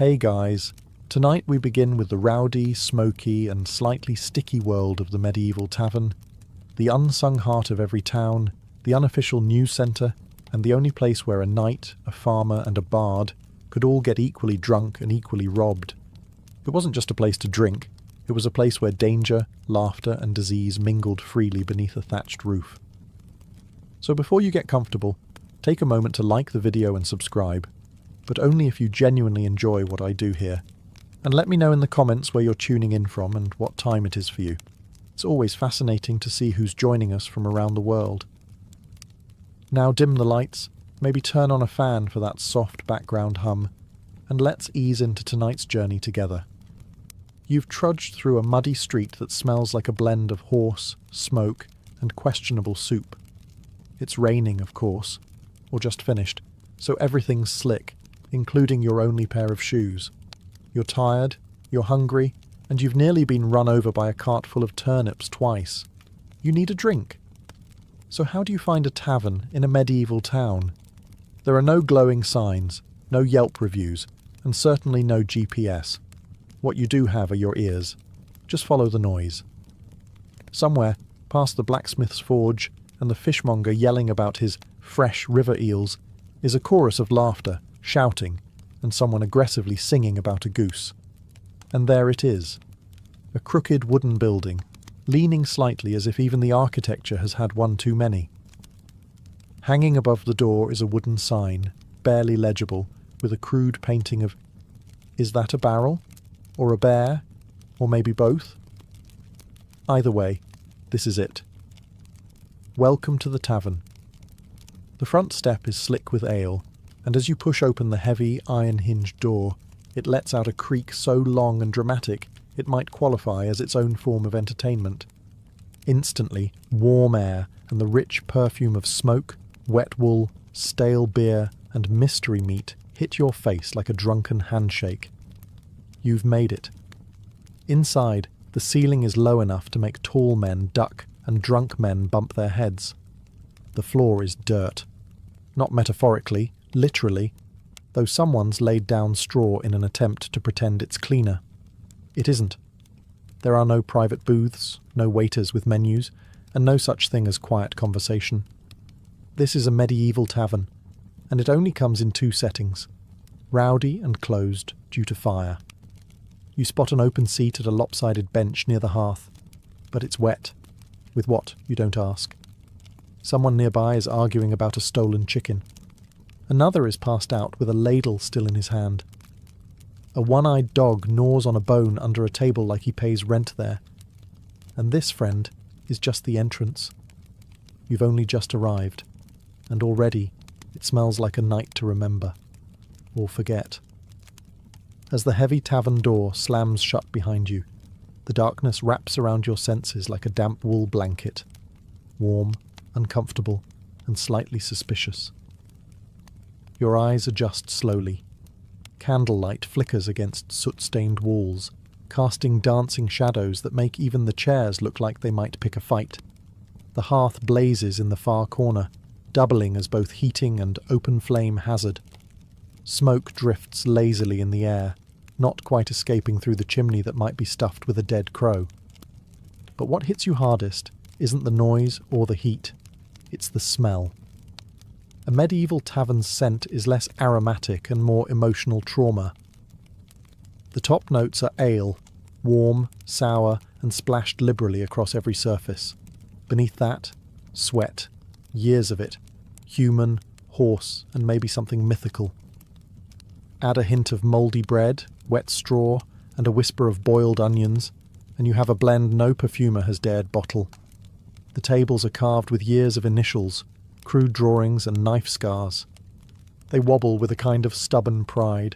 Hey guys, tonight we begin with the rowdy, smoky and slightly sticky world of the medieval tavern, the unsung heart of every town, the unofficial news centre, and the only place where a knight, a farmer and a bard could all get equally drunk and equally robbed. It wasn't just a place to drink, it was a place where danger, laughter and disease mingled freely beneath a thatched roof. So before you get comfortable, take a moment to like the video and subscribe, but only if you genuinely enjoy what I do here. And let me know in the comments where you're tuning in from and what time it is for you. It's always fascinating to see who's joining us from around the world. Now dim the lights, maybe turn on a fan for that soft background hum, and let's ease into tonight's journey together. You've trudged through a muddy street that smells like a blend of horse, smoke, and questionable soup. It's raining, of course, or just finished, so everything's slick, including your only pair of shoes. You're tired, you're hungry, and you've nearly been run over by a cart full of turnips twice. You need a drink. So how do you find a tavern in a medieval town? There are no glowing signs, no Yelp reviews, and certainly no GPS. What you do have are your ears. Just follow the noise. Somewhere, past the blacksmith's forge and the fishmonger yelling about his fresh river eels, is a chorus of laughter, shouting, and someone aggressively singing about a goose. And there it is. A crooked wooden building, leaning slightly as if even the architecture has had one too many. Hanging above the door is a wooden sign, barely legible, with a crude painting of... Is that a barrel? Or a bear? Or maybe both? Either way, this is it. Welcome to the tavern. The front step is slick with ale, and as you push open the heavy, iron-hinged door, it lets out a creak so long and dramatic it might qualify as its own form of entertainment. Instantly, warm air and the rich perfume of smoke, wet wool, stale beer, and mystery meat hit your face like a drunken handshake. You've made it. Inside, the ceiling is low enough to make tall men duck and drunk men bump their heads. The floor is dirt. Not metaphorically, literally, though someone's laid down straw in an attempt to pretend it's cleaner. It isn't. There are no private booths, no waiters with menus, and no such thing as quiet conversation. This is a medieval tavern, and it only comes in two settings: rowdy and closed due to fire. You spot an open seat at a lopsided bench near the hearth, but it's wet. With what, you don't ask. Someone nearby is arguing about a stolen chicken. Another is passed out with a ladle still in his hand. A one-eyed dog gnaws on a bone under a table like he pays rent there. And this, friend, is just the entrance. You've only just arrived, and already it smells like a night to remember, or forget. As the heavy tavern door slams shut behind you, the darkness wraps around your senses like a damp wool blanket, warm, uncomfortable, and slightly suspicious. Your eyes adjust slowly. Candlelight flickers against soot-stained walls, casting dancing shadows that make even the chairs look like they might pick a fight. The hearth blazes in the far corner, doubling as both heating and open-flame hazard. Smoke drifts lazily in the air, not quite escaping through the chimney that might be stuffed with a dead crow. But what hits you hardest isn't the noise or the heat, it's the smell. A medieval tavern's scent is less aromatic and more emotional trauma. The top notes are ale, warm, sour, and splashed liberally across every surface. Beneath that, sweat, years of it, human, horse, and maybe something mythical. Add a hint of mouldy bread, wet straw, and a whisper of boiled onions, and you have a blend no perfumer has dared bottle. The tables are carved with years of initials, crude drawings and knife scars. They wobble with a kind of stubborn pride.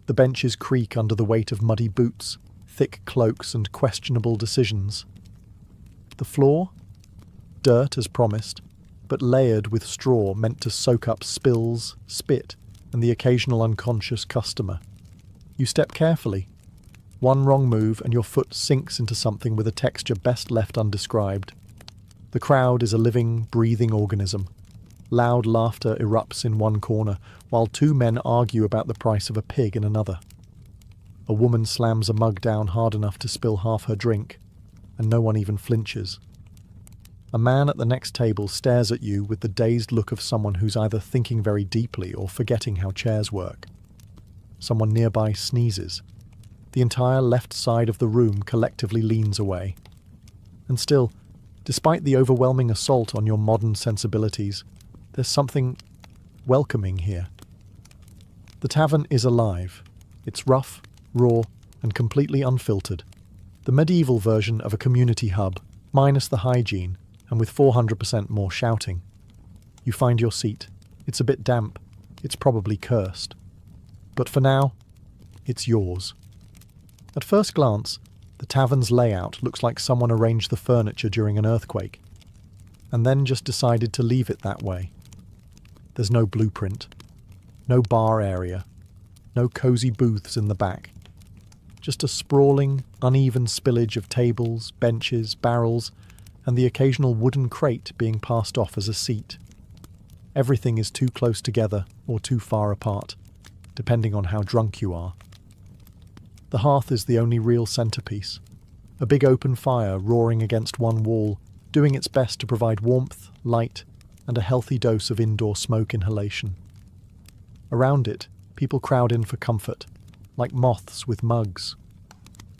The benches creak under the weight of muddy boots, thick cloaks and questionable decisions. The floor? Dirt as promised, but layered with straw meant to soak up spills, spit, and the occasional unconscious customer. You step carefully. One wrong move and your foot sinks into something with a texture best left undescribed. The crowd is a living, breathing organism. Loud laughter erupts in one corner, while two men argue about the price of a pig in another. A woman slams a mug down hard enough to spill half her drink, and no one even flinches. A man at the next table stares at you with the dazed look of someone who's either thinking very deeply or forgetting how chairs work. Someone nearby sneezes. The entire left side of the room collectively leans away. And still, despite the overwhelming assault on your modern sensibilities, there's something welcoming here. The tavern is alive. It's rough, raw, and completely unfiltered. The medieval version of a community hub, minus the hygiene, and with 400% more shouting. You find your seat. It's a bit damp. It's probably cursed. But for now, it's yours. At first glance, the tavern's layout looks like someone arranged the furniture during an earthquake, and then just decided to leave it that way. There's no blueprint, no bar area, no cozy booths in the back. Just a sprawling, uneven spillage of tables, benches, barrels, and the occasional wooden crate being passed off as a seat. Everything is too close together or too far apart, depending on how drunk you are. The hearth is the only real centerpiece, a big open fire roaring against one wall, doing its best to provide warmth, light, and a healthy dose of indoor smoke inhalation. Around it, people crowd in for comfort, like moths with mugs.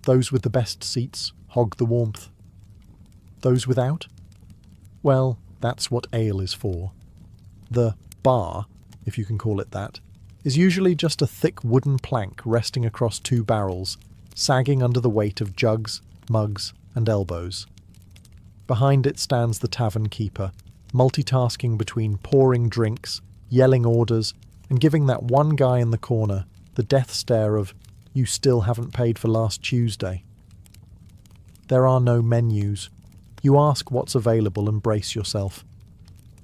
Those with the best seats hog the warmth. Those without? Well, that's what ale is for. The bar, if you can call it that, is usually just a thick wooden plank resting across two barrels, sagging under the weight of jugs, mugs, and elbows. Behind it stands the tavern keeper, multitasking between pouring drinks, yelling orders, and giving that one guy in the corner the death stare of, "You still haven't paid for last Tuesday." There are no menus. You ask what's available and brace yourself.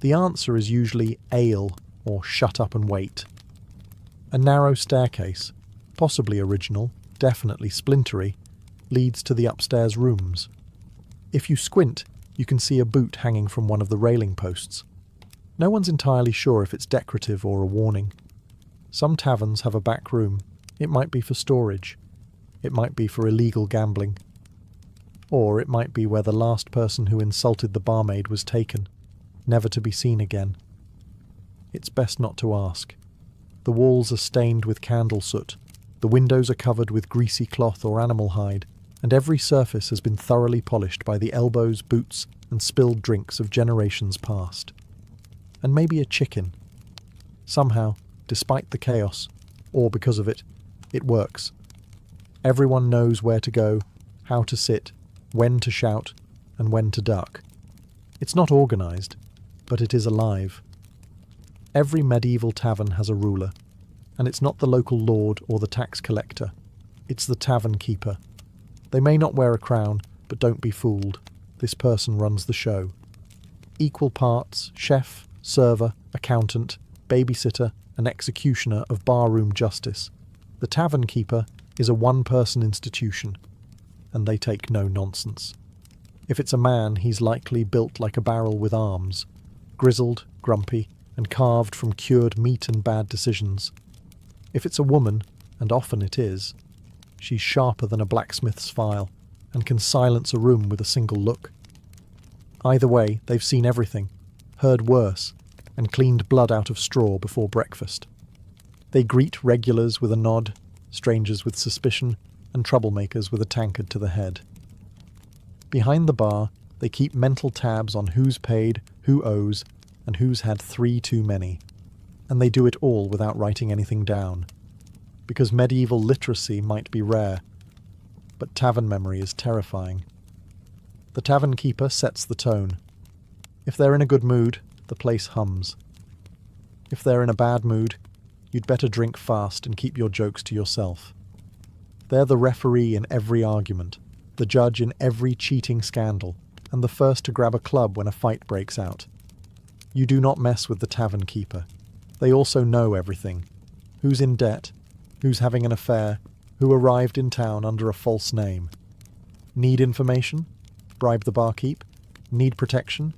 The answer is usually ale or shut up and wait. A narrow staircase, possibly original, definitely splintery, leads to the upstairs rooms. If you squint, you can see a boot hanging from one of the railing posts. No one's entirely sure if it's decorative or a warning. Some taverns have a back room. It might be for storage. It might be for illegal gambling. Or it might be where the last person who insulted the barmaid was taken, never to be seen again. It's best not to ask. The walls are stained with candle soot, the windows are covered with greasy cloth or animal hide, and every surface has been thoroughly polished by the elbows, boots, and spilled drinks of generations past. And maybe a chicken. Somehow, despite the chaos, or because of it, it works. Everyone knows where to go, how to sit, when to shout, and when to duck. It's not organised, but it is alive. Every medieval tavern has a ruler, and it's not the local lord or the tax collector. It's the tavern keeper. They may not wear a crown, but don't be fooled. This person runs the show. Equal parts chef, server, accountant, babysitter, and executioner of barroom justice. The tavern keeper is a one-person institution, and they take no nonsense. If it's a man, he's likely built like a barrel with arms, grizzled, grumpy, and carved from cured meat and bad decisions. If it's a woman, and often it is, she's sharper than a blacksmith's file, and can silence a room with a single look. Either way, they've seen everything, heard worse, and cleaned blood out of straw before breakfast. They greet regulars with a nod, strangers with suspicion, and troublemakers with a tankard to the head. Behind the bar, they keep mental tabs on who's paid, who owes, and who's had 3 too many. And they do it all without writing anything down. Because medieval literacy might be rare, but tavern memory is terrifying. The tavern keeper sets the tone. If they're in a good mood, the place hums. If they're in a bad mood, you'd better drink fast and keep your jokes to yourself. They're the referee in every argument, the judge in every cheating scandal, and the first to grab a club when a fight breaks out. You do not mess with the tavern keeper. They also know everything. Who's in debt, who's having an affair, who arrived in town under a false name. Need information? Bribe the barkeep? Need protection?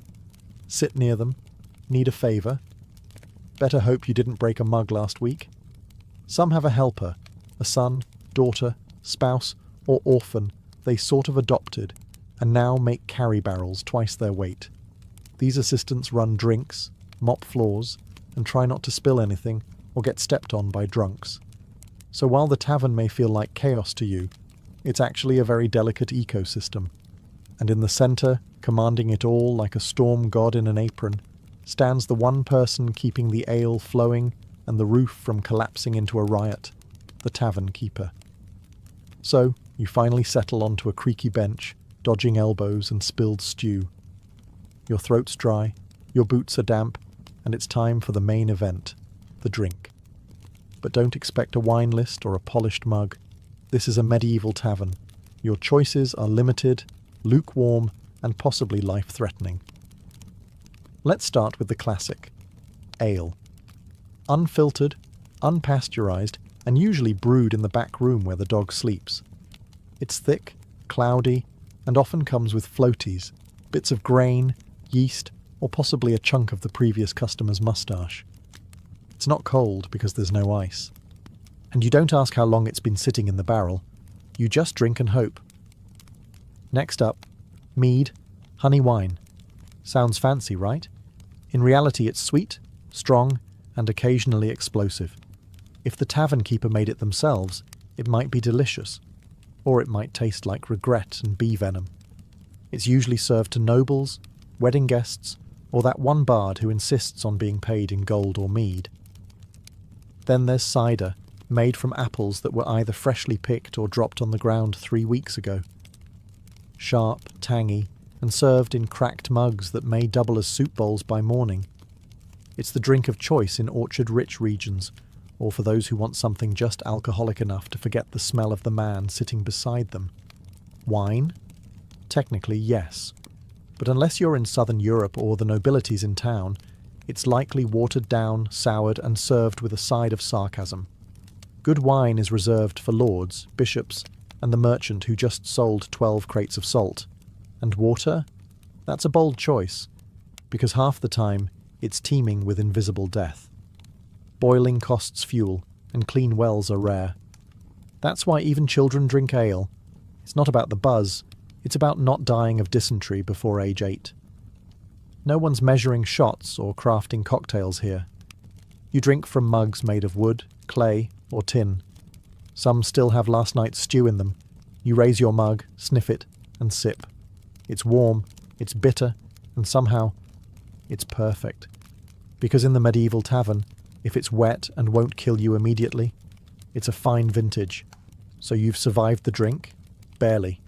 Sit near them? Need a favour? Better hope you didn't break a mug last week. Some have a helper, a son, daughter, spouse, or orphan they sort of adopted, and now make carry barrels twice their weight. These assistants run drinks, mop floors, and try not to spill anything or get stepped on by drunks. So while the tavern may feel like chaos to you, it's actually a very delicate ecosystem. And in the centre, commanding it all like a storm god in an apron, stands the one person keeping the ale flowing and the roof from collapsing into a riot, the tavern keeper. So, you finally settle onto a creaky bench, dodging elbows and spilled stew. Your throat's dry, your boots are damp, and it's time for the main event, the drink. But don't expect a wine list or a polished mug. This is a medieval tavern. Your choices are limited, lukewarm, and possibly life-threatening. Let's start with the classic, ale. Unfiltered, unpasteurized, and usually brewed in the back room where the dog sleeps. It's thick, cloudy, and often comes with floaties, bits of grain, yeast, or possibly a chunk of the previous customer's moustache. It's not cold because there's no ice. And you don't ask how long it's been sitting in the barrel. You just drink and hope. Next up, mead, honey wine. Sounds fancy, right? In reality, it's sweet, strong, and occasionally explosive. If the tavern keeper made it themselves, it might be delicious, or it might taste like regret and bee venom. It's usually served to nobles, wedding guests, or that one bard who insists on being paid in gold or mead. Then there's cider, made from apples that were either freshly picked or dropped on the ground 3 weeks ago. Sharp, tangy, and served in cracked mugs that may double as soup bowls by morning. It's the drink of choice in orchard-rich regions, or for those who want something just alcoholic enough to forget the smell of the man sitting beside them. Wine? Technically, yes. But unless you're in southern Europe or the nobility's in town, it's likely watered down, soured, and served with a side of sarcasm. Good wine is reserved for lords, bishops, and the merchant who just sold 12 crates of salt. And water? That's a bold choice, because half the time it's teeming with invisible death. Boiling costs fuel, and clean wells are rare. That's why even children drink ale. It's not about the buzz, it's about not dying of dysentery before age 8. No one's measuring shots or crafting cocktails here. You drink from mugs made of wood, clay, or tin. Some still have last night's stew in them. You raise your mug, sniff it, and sip. It's warm, it's bitter, and somehow, it's perfect. Because in the medieval tavern, if it's wet and won't kill you immediately, it's a fine vintage. So you've survived the drink? Barely.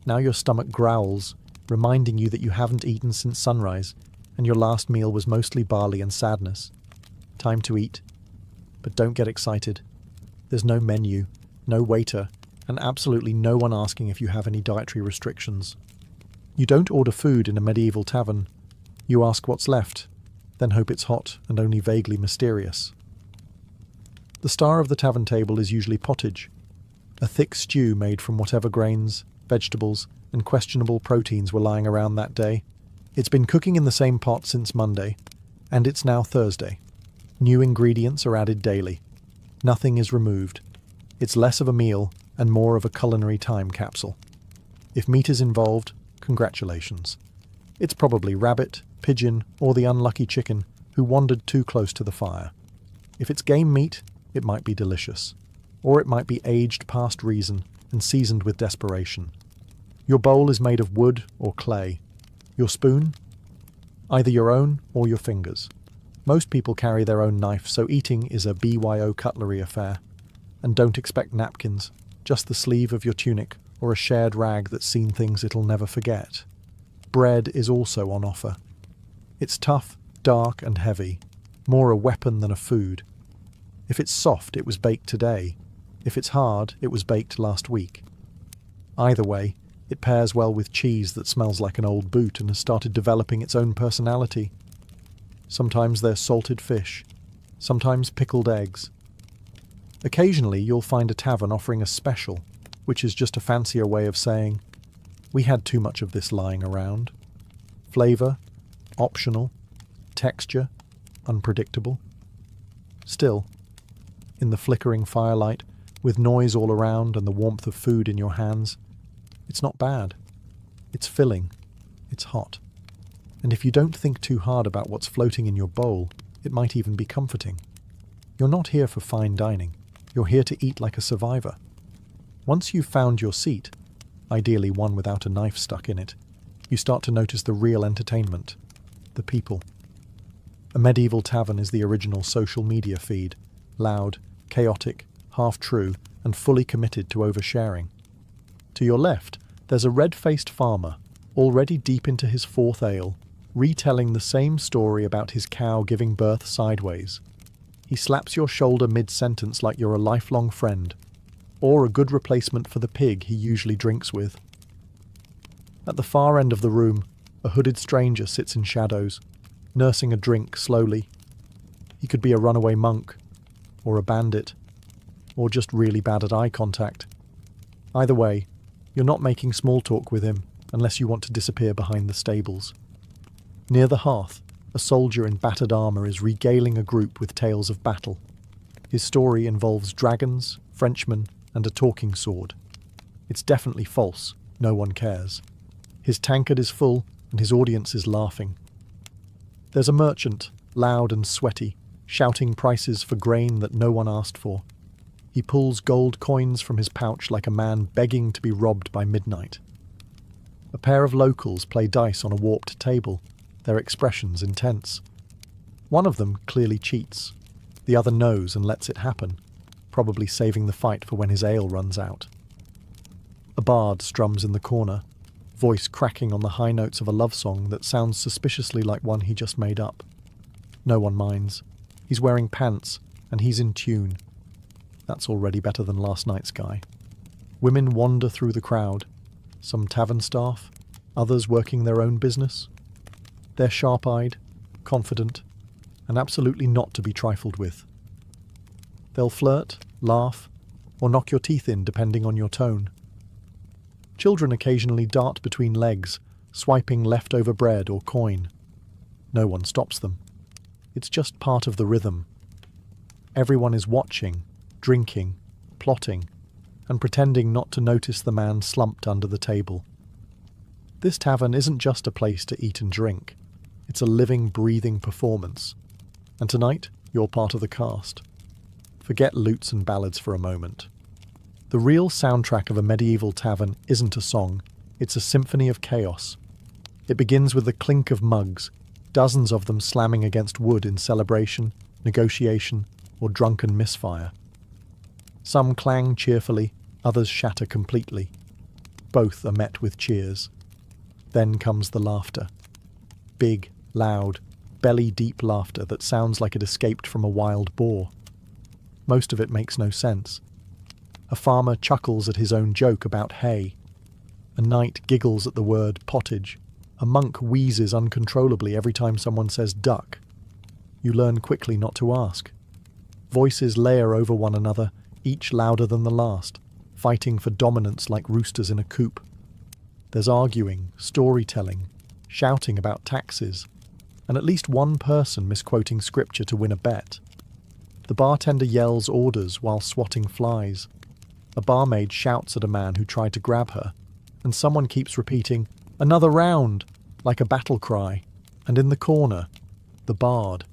Now your stomach growls, reminding you that you haven't eaten since sunrise, and your last meal was mostly barley and sadness. Time to eat. But don't get excited. There's no menu, no waiter, and absolutely no one asking if you have any dietary restrictions. You don't order food in a medieval tavern. You ask what's left, then hope it's hot and only vaguely mysterious. The star of the tavern table is usually pottage, a thick stew made from whatever grains, vegetables, and questionable proteins were lying around that day. It's been cooking in the same pot since Monday, and it's now Thursday. New ingredients are added daily. Nothing is removed. It's less of a meal and more of a culinary time capsule. If meat is involved, congratulations. It's probably rabbit, pigeon, or the unlucky chicken who wandered too close to the fire. If it's game meat, it might be delicious. Or it might be aged past reason and seasoned with desperation. Your bowl is made of wood or clay. Your spoon? Either your own or your fingers. Most people carry their own knife, so eating is a BYO cutlery affair. And don't expect napkins, just the sleeve of your tunic or a shared rag that's seen things it'll never forget. Bread is also on offer. It's tough, dark, and heavy, more a weapon than a food. If it's soft, it was baked today. If it's hard, it was baked last week. Either way, it pairs well with cheese that smells like an old boot and has started developing its own personality. Sometimes they're salted fish, sometimes pickled eggs. Occasionally you'll find a tavern offering a special, which is just a fancier way of saying, we had too much of this lying around. Flavour, optional, texture, unpredictable. Still, in the flickering firelight, with noise all around and the warmth of food in your hands, it's not bad. It's filling. It's hot. And if you don't think too hard about what's floating in your bowl, it might even be comforting. You're not here for fine dining. You're here to eat like a survivor. Once you've found your seat, ideally one without a knife stuck in it, you start to notice the real entertainment, the people. A medieval tavern is the original social media feed, loud, chaotic, half-true, and fully committed to oversharing. To your left, there's a red-faced farmer, already deep into his fourth ale, retelling the same story about his cow giving birth sideways. He slaps your shoulder mid-sentence like you're a lifelong friend, or a good replacement for the pig he usually drinks with. At the far end of the room, a hooded stranger sits in shadows, nursing a drink slowly. He could be a runaway monk, or a bandit, or just really bad at eye contact. Either way, you're not making small talk with him unless you want to disappear behind the stables. Near the hearth, a soldier in battered armour is regaling a group with tales of battle. His story involves dragons, Frenchmen, and a talking sword. It's definitely false, no one cares. His tankard is full, and his audience is laughing. There's a merchant, loud and sweaty, shouting prices for grain that no one asked for. He pulls gold coins from his pouch like a man begging to be robbed by midnight. A pair of locals play dice on a warped table, their expressions intense. One of them clearly cheats. The other knows and lets it happen, probably saving the fight for when his ale runs out. A bard strums in the corner, voice cracking on the high notes of a love song that sounds suspiciously like one he just made up. No one minds. He's wearing pants, and he's in tune. That's already better than last night's guy. Women wander through the crowd, some tavern staff, others working their own business. They're sharp-eyed, confident, and absolutely not to be trifled with. They'll flirt, laugh, or knock your teeth in depending on your tone. Children occasionally dart between legs, swiping leftover bread or coin. No one stops them. It's just part of the rhythm. Everyone is watching, drinking, plotting, and pretending not to notice the man slumped under the table. This tavern isn't just a place to eat and drink. It's a living, breathing performance. And tonight, you're part of the cast. Forget lutes and ballads for a moment. The real soundtrack of a medieval tavern isn't a song, it's a symphony of chaos. It begins with the clink of mugs, dozens of them slamming against wood in celebration, negotiation, or drunken misfire. Some clang cheerfully, others shatter completely. Both are met with cheers. Then comes the laughter. Big, loud, belly-deep laughter that sounds like it escaped from a wild boar. Most of it makes no sense. A farmer chuckles at his own joke about hay. A knight giggles at the word pottage. A monk wheezes uncontrollably every time someone says duck. You learn quickly not to ask. Voices layer over one another, each louder than the last, fighting for dominance like roosters in a coop. There's arguing, storytelling, shouting about taxes, and at least one person misquoting scripture to win a bet. The bartender yells orders while swatting flies. A barmaid shouts at a man who tried to grab her, and someone keeps repeating, "Another round," like a battle cry. And in the corner, the bard.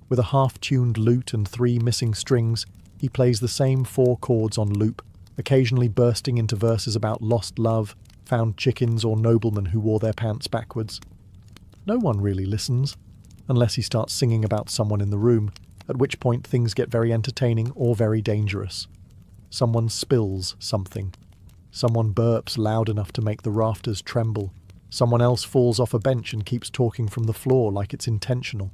With a half-tuned lute and 3 missing strings, he plays the same 4 chords on loop, occasionally bursting into verses about lost love, found chickens, or noblemen who wore their pants backwards. No one really listens, unless he starts singing about someone in the room, at which point things get very entertaining or very dangerous. Someone spills something. Someone burps loud enough to make the rafters tremble. Someone else falls off a bench and keeps talking from the floor like it's intentional.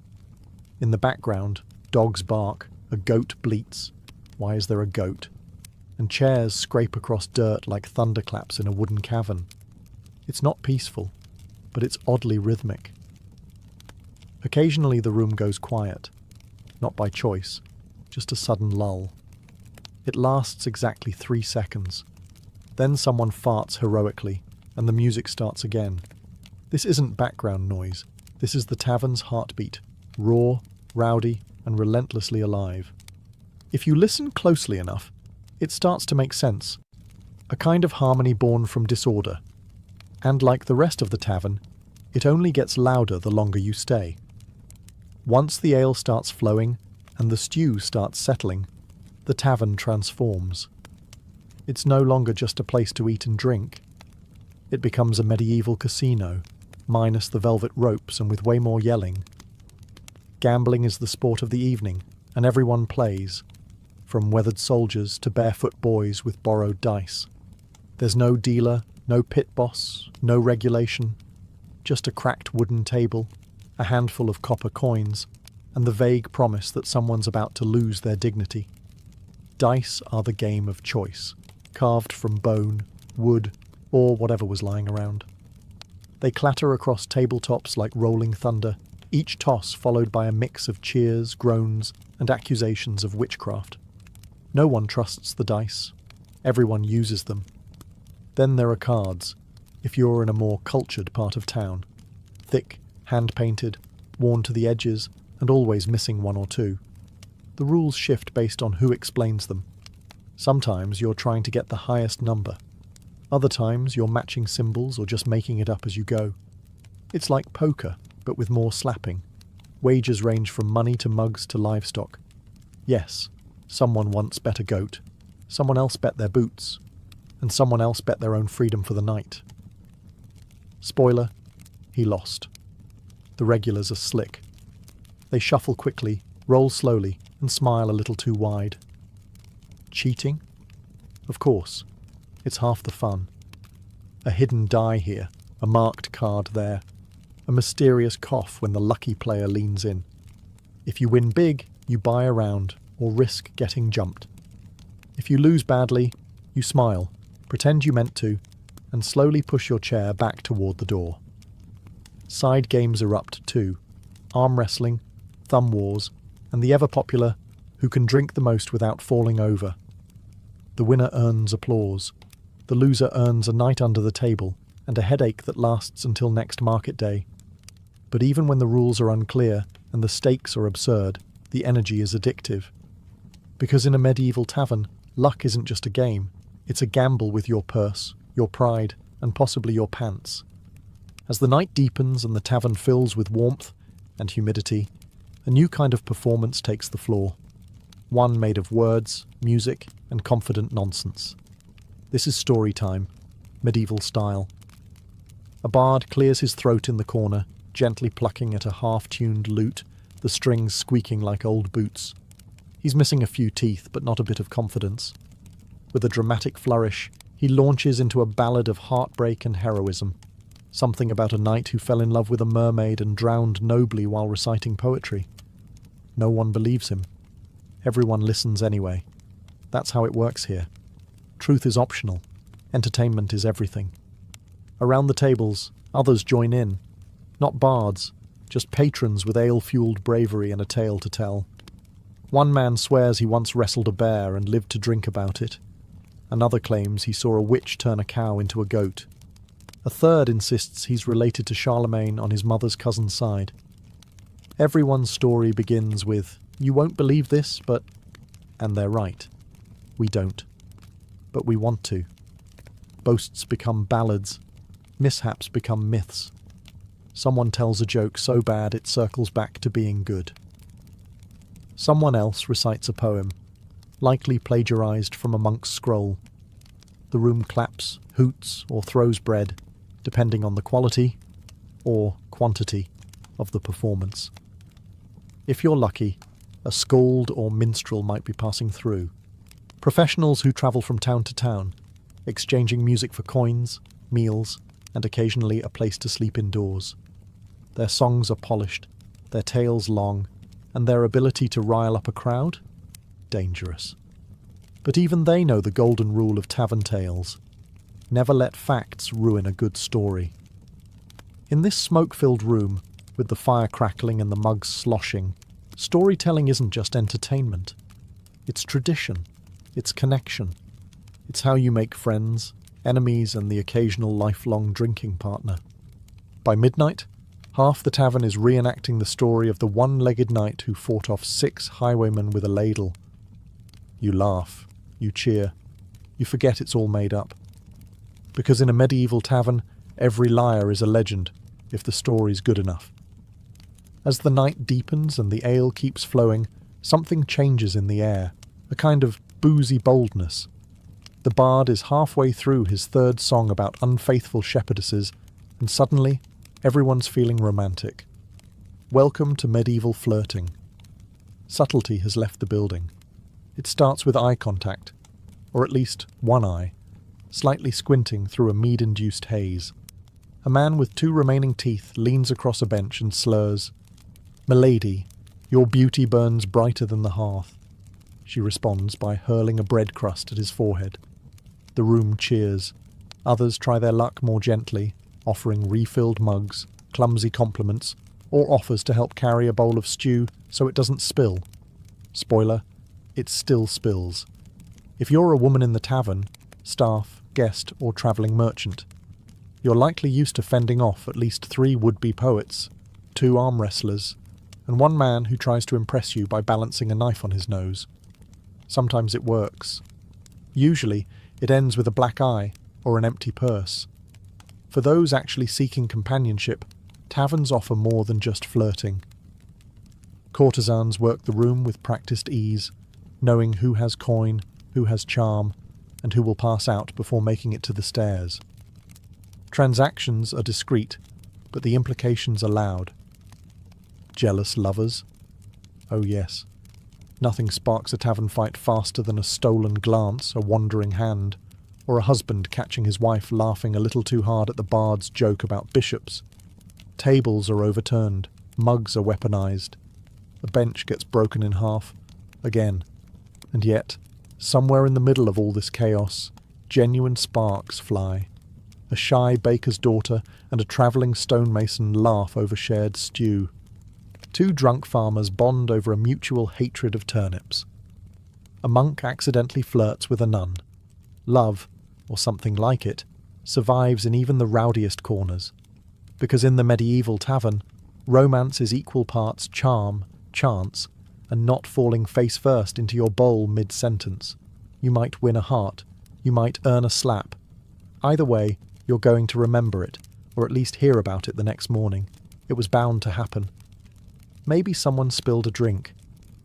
In the background, dogs bark, a goat bleats. Why is there a goat? And chairs scrape across dirt like thunderclaps in a wooden cavern. It's not peaceful, but it's oddly rhythmic. Occasionally the room goes quiet. Not by choice, just a sudden lull. It lasts exactly 3 seconds. Then someone farts heroically, and the music starts again. This isn't background noise. This is the tavern's heartbeat, raw, rowdy, and relentlessly alive. If you listen closely enough, it starts to make sense. A kind of harmony born from disorder. And like the rest of the tavern, it only gets louder the longer you stay. Once the ale starts flowing and the stew starts settling, the tavern transforms. It's no longer just a place to eat and drink. It becomes a medieval casino, minus the velvet ropes and with way more yelling. Gambling is the sport of the evening, and everyone plays, from weathered soldiers to barefoot boys with borrowed dice. There's no dealer, no pit boss, no regulation, just a cracked wooden table, a handful of copper coins, and the vague promise that someone's about to lose their dignity. Dice are the game of choice, carved from bone, wood, or whatever was lying around. They clatter across tabletops like rolling thunder, each toss followed by a mix of cheers, groans, and accusations of witchcraft. No one trusts the dice. Everyone uses them. Then there are cards, if you're in a more cultured part of town. Thick, hand-painted, worn to the edges, and always missing one or two. The rules shift based on who explains them. Sometimes you're trying to get the highest number. Other times you're matching symbols or just making it up as you go. It's like poker, but with more slapping. Wagers range from money to mugs to livestock. Yes, someone once bet a goat. Someone else bet their boots. And someone else bet their own freedom for the night. Spoiler, he lost. The regulars are slick. They shuffle quickly, roll slowly, and smile a little too wide. Cheating? Of course. It's half the fun. A hidden die here, a marked card there, a mysterious cough when the lucky player leans in. If you win big, you buy a round or risk getting jumped. If you lose badly, you smile, pretend you meant to, and slowly push your chair back toward the door. Side games erupt too. Arm wrestling, thumb wars, and the ever-popular who can drink the most without falling over. The winner earns applause. The loser earns a night under the table and a headache that lasts until next market day. But even when the rules are unclear and the stakes are absurd, the energy is addictive. Because in a medieval tavern, luck isn't just a game, it's a gamble with your purse, your pride, and possibly your pants. As the night deepens and the tavern fills with warmth and humidity, a new kind of performance takes the floor. One made of words, music, and confident nonsense. This is story time, medieval style. A bard clears his throat in the corner, gently plucking at a half-tuned lute, the strings squeaking like old boots. He's missing a few teeth, but not a bit of confidence. With a dramatic flourish, he launches into a ballad of heartbreak and heroism. Something about a knight who fell in love with a mermaid and drowned nobly while reciting poetry. No one believes him. Everyone listens anyway. That's how it works here. Truth is optional. Entertainment is everything. Around the tables, others join in. Not bards, just patrons with ale-fueled bravery and a tale to tell. One man swears he once wrestled a bear and lived to drink about it. Another claims he saw a witch turn a cow into a goat. A third insists he's related to Charlemagne on his mother's cousin's side. Everyone's story begins with, "You won't believe this, but..." And they're right. We don't. But we want to. Boasts become ballads. Mishaps become myths. Someone tells a joke so bad it circles back to being good. Someone else recites a poem, likely plagiarized from a monk's scroll. The room claps, hoots, or throws bread, depending on the quality or quantity of the performance. If you're lucky, a skald or minstrel might be passing through. Professionals who travel from town to town, exchanging music for coins, meals, and occasionally a place to sleep indoors. Their songs are polished, their tales long, and their ability to rile up a crowd? Dangerous. But even they know the golden rule of tavern tales. Never let facts ruin a good story. In this smoke-filled room, with the fire crackling and the mugs sloshing, storytelling isn't just entertainment. It's tradition. It's connection. It's how you make friends, enemies, and the occasional lifelong drinking partner. By midnight, Half the tavern is reenacting the story of the one-legged knight who fought off 6 highwaymen with a ladle. You laugh, you cheer, you forget it's all made up. Because in a medieval tavern, every liar is a legend, if the story's good enough. As the night deepens and the ale keeps flowing, something changes in the air, a kind of boozy boldness. The bard is halfway through his 3rd song about unfaithful shepherdesses, and suddenly, everyone's feeling romantic. Welcome to medieval flirting. Subtlety has left the building. It starts with eye contact, or at least one eye, slightly squinting through a mead-induced haze. A man with 2 remaining teeth leans across a bench and slurs, "Milady, your beauty burns brighter than the hearth." She responds by hurling a bread crust at his forehead. The room cheers. Others try their luck more gently, offering refilled mugs, clumsy compliments, or offers to help carry a bowl of stew so it doesn't spill. Spoiler, it still spills. If you're a woman in the tavern, staff, guest, or travelling merchant, you're likely used to fending off at least 3 would-be poets, 2 arm wrestlers, and 1 man who tries to impress you by balancing a knife on his nose. Sometimes it works. Usually, it ends with a black eye or an empty purse. For those actually seeking companionship, taverns offer more than just flirting. Courtesans work the room with practiced ease, knowing who has coin, who has charm, and who will pass out before making it to the stairs. Transactions are discreet, but the implications are loud. Jealous lovers? Oh yes. Nothing sparks a tavern fight faster than a stolen glance, a wandering hand, or a husband catching his wife laughing a little too hard at the bard's joke about bishops. Tables are overturned, mugs are weaponized, a bench gets broken in half, again. And yet, somewhere in the middle of all this chaos, genuine sparks fly. A shy baker's daughter and a travelling stonemason laugh over shared stew. 2 drunk farmers bond over a mutual hatred of turnips. A monk accidentally flirts with a nun. Love, or something like it, survives in even the rowdiest corners. Because in the medieval tavern, romance is equal parts charm, chance, and not falling face first into your bowl mid-sentence. You might win a heart, you might earn a slap. Either way, you're going to remember it, or at least hear about it the next morning. It was bound to happen. Maybe someone spilled a drink.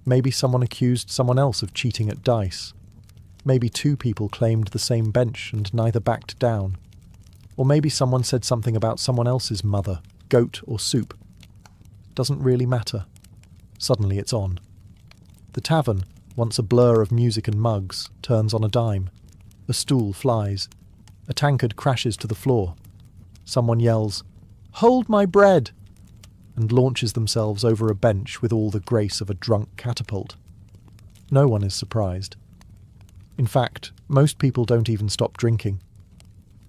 Maybe someone accused someone else of cheating at dice. Maybe 2 people claimed the same bench and neither backed down. Or maybe someone said something about someone else's mother, goat or soup. Doesn't really matter. Suddenly it's on. The tavern, once a blur of music and mugs, turns on a dime. A stool flies. A tankard crashes to the floor. Someone yells, "Hold my bread!" and launches themselves over a bench with all the grace of a drunk catapult. No one is surprised. In fact, most people don't even stop drinking.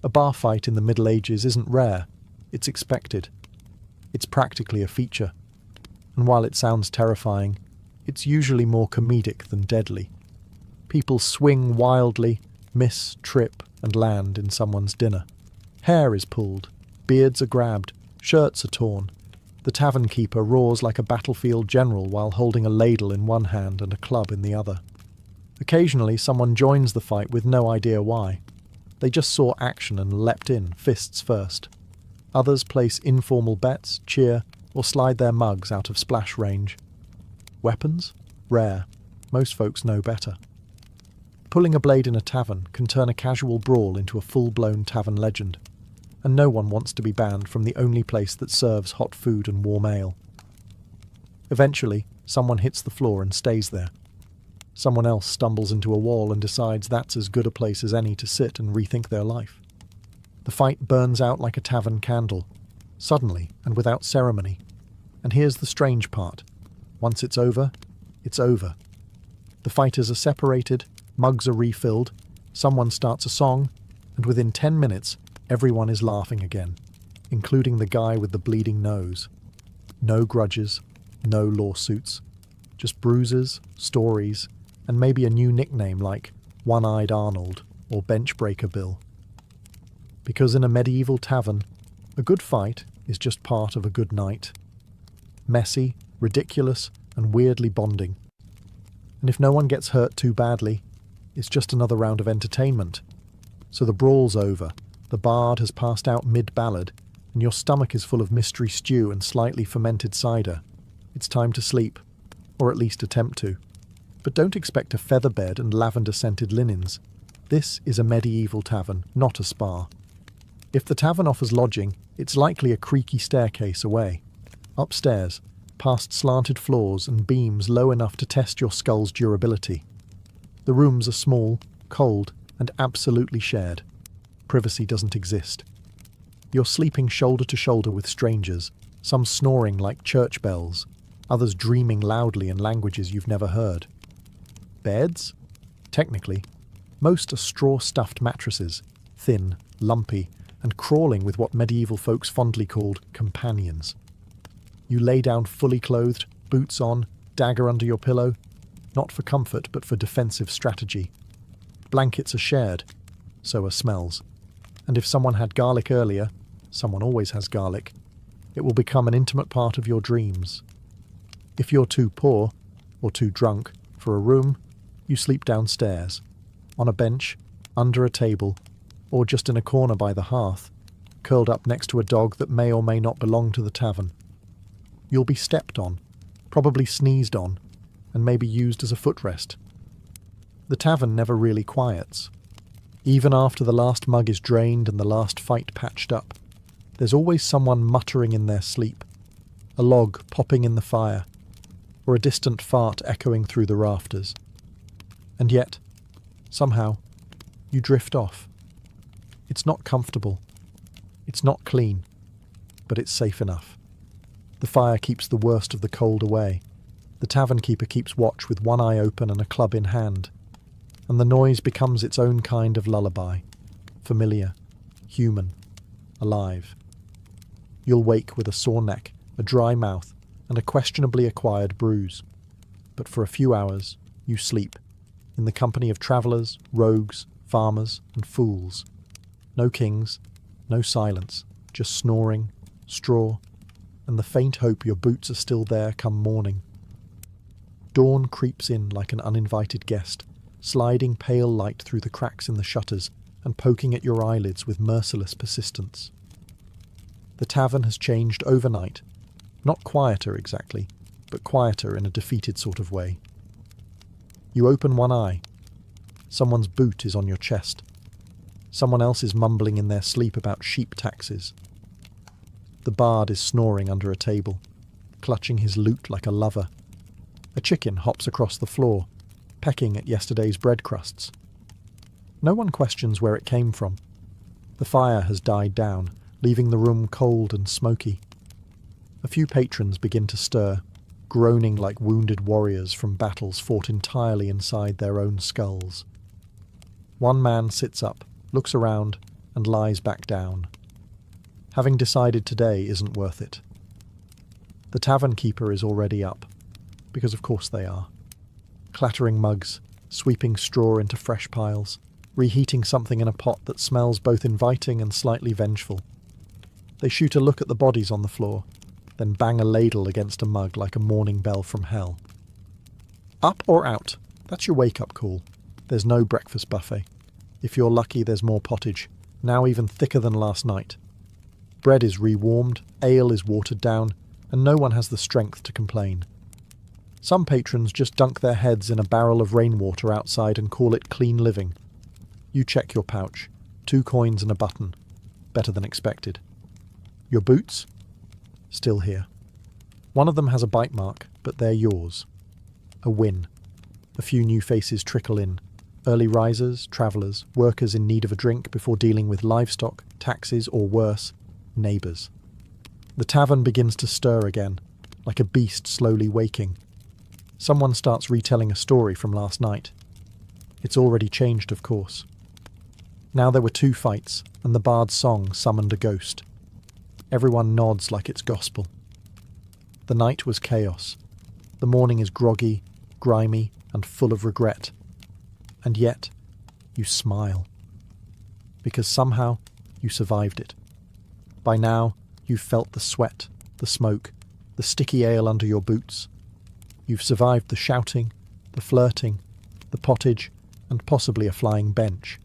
A bar fight in the Middle Ages isn't rare, it's expected. It's practically a feature. And while it sounds terrifying, it's usually more comedic than deadly. People swing wildly, miss, trip, and land in someone's dinner. Hair is pulled, beards are grabbed, shirts are torn. The tavern keeper roars like a battlefield general while holding a ladle in one hand and a club in the other. Occasionally someone joins the fight with no idea why. They just saw action and leapt in, fists first. Others place informal bets, cheer, or slide their mugs out of splash range. Weapons? Rare. Most folks know better. Pulling a blade in a tavern can turn a casual brawl into a full-blown tavern legend, and no one wants to be banned from the only place that serves hot food and warm ale. Eventually, someone hits the floor and stays there. Someone else stumbles into a wall and decides that's as good a place as any to sit and rethink their life. The fight burns out like a tavern candle, suddenly and without ceremony. And here's the strange part. Once it's over, it's over. The fighters are separated, mugs are refilled, someone starts a song, and within 10 minutes, everyone is laughing again, including the guy with the bleeding nose. No grudges, no lawsuits, just bruises, stories, and maybe a new nickname like One-Eyed Arnold or Benchbreaker Bill. Because in a medieval tavern, a good fight, is just part of a good night. Messy, ridiculous, and weirdly bonding. And if no one gets hurt too badly, it's just another round of entertainment. So the brawl's over, the bard has passed out mid-ballad, and your stomach is full of mystery stew and slightly fermented cider. It's time to sleep, or at least attempt to. But don't expect a feather bed and lavender-scented linens. This is a medieval tavern, not a spa. If the tavern offers lodging, it's likely a creaky staircase away. Upstairs, past slanted floors and beams low enough to test your skull's durability. The rooms are small, cold, and absolutely shared. Privacy doesn't exist. You're sleeping shoulder to shoulder with strangers, some snoring like church bells, others dreaming loudly in languages you've never heard. Beds? Technically. Most are straw-stuffed mattresses, thin, lumpy, and crawling with what medieval folks fondly called companions. You lay down fully clothed, boots on, dagger under your pillow, not for comfort but for defensive strategy. Blankets are shared, so are smells. And if someone had garlic earlier, someone always has garlic, it will become an intimate part of your dreams. If you're too poor, or too drunk, for a room, you sleep downstairs, on a bench, under a table, or just in a corner by the hearth, curled up next to a dog that may or may not belong to the tavern. You'll be stepped on, probably sneezed on, and maybe used as a footrest. The tavern never really quiets. Even after the last mug is drained and the last fight patched up, there's always someone muttering in their sleep, a log popping in the fire, or a distant fart echoing through the rafters. And yet, somehow, you drift off. It's not comfortable. It's not clean, but it's safe enough. The fire keeps the worst of the cold away. The tavern keeper keeps watch with one eye open and a club in hand. And the noise becomes its own kind of lullaby. Familiar, human, alive. You'll wake with a sore neck, a dry mouth, and a questionably acquired bruise. But for a few hours, you sleep, in the company of travellers, rogues, farmers, and fools. No kings, no silence, just snoring, straw, and the faint hope your boots are still there come morning. Dawn creeps in like an uninvited guest, sliding pale light through the cracks in the shutters and poking at your eyelids with merciless persistence. The tavern has changed overnight, not quieter exactly, but quieter in a defeated sort of way. You open one eye. Someone's boot is on your chest. Someone else is mumbling in their sleep about sheep taxes. The bard is snoring under a table, clutching his lute like a lover. A chicken hops across the floor, pecking at yesterday's bread crusts. No one questions where it came from. The fire has died down, leaving the room cold and smoky. A few patrons begin to stir, groaning like wounded warriors from battles fought entirely inside their own skulls. One man sits up, looks around, and lies back down. Having decided today isn't worth it. The tavern keeper is already up, because of course they are. Clattering mugs, sweeping straw into fresh piles, reheating something in a pot that smells both inviting and slightly vengeful. They shoot a look at the bodies on the floor, then bang a ladle against a mug like a morning bell from hell. Up or out? That's your wake-up call. There's no breakfast buffet. If you're lucky, there's more pottage, now even thicker than last night. Bread is rewarmed, ale is watered down, and no one has the strength to complain. Some patrons just dunk their heads in a barrel of rainwater outside and call it clean living. You check your pouch. 2 coins and a button. Better than expected. Your boots? Still here. One of them has a bite mark, but they're yours. A win. A few new faces trickle in. Early risers, travellers, workers in need of a drink before dealing with livestock, taxes, or worse, neighbours. The tavern begins to stir again, like a beast slowly waking. Someone starts retelling a story from last night. It's already changed, of course. Now there were 2 fights, and the bard's song summoned a ghost. Everyone nods like it's gospel. The night was chaos. The morning is groggy, grimy, and full of regret. And yet, you smile. Because somehow, you survived it. By now, You've felt the sweat, the smoke, the sticky ale under your boots. You've survived the shouting, the flirting, the pottage, and possibly a flying bench.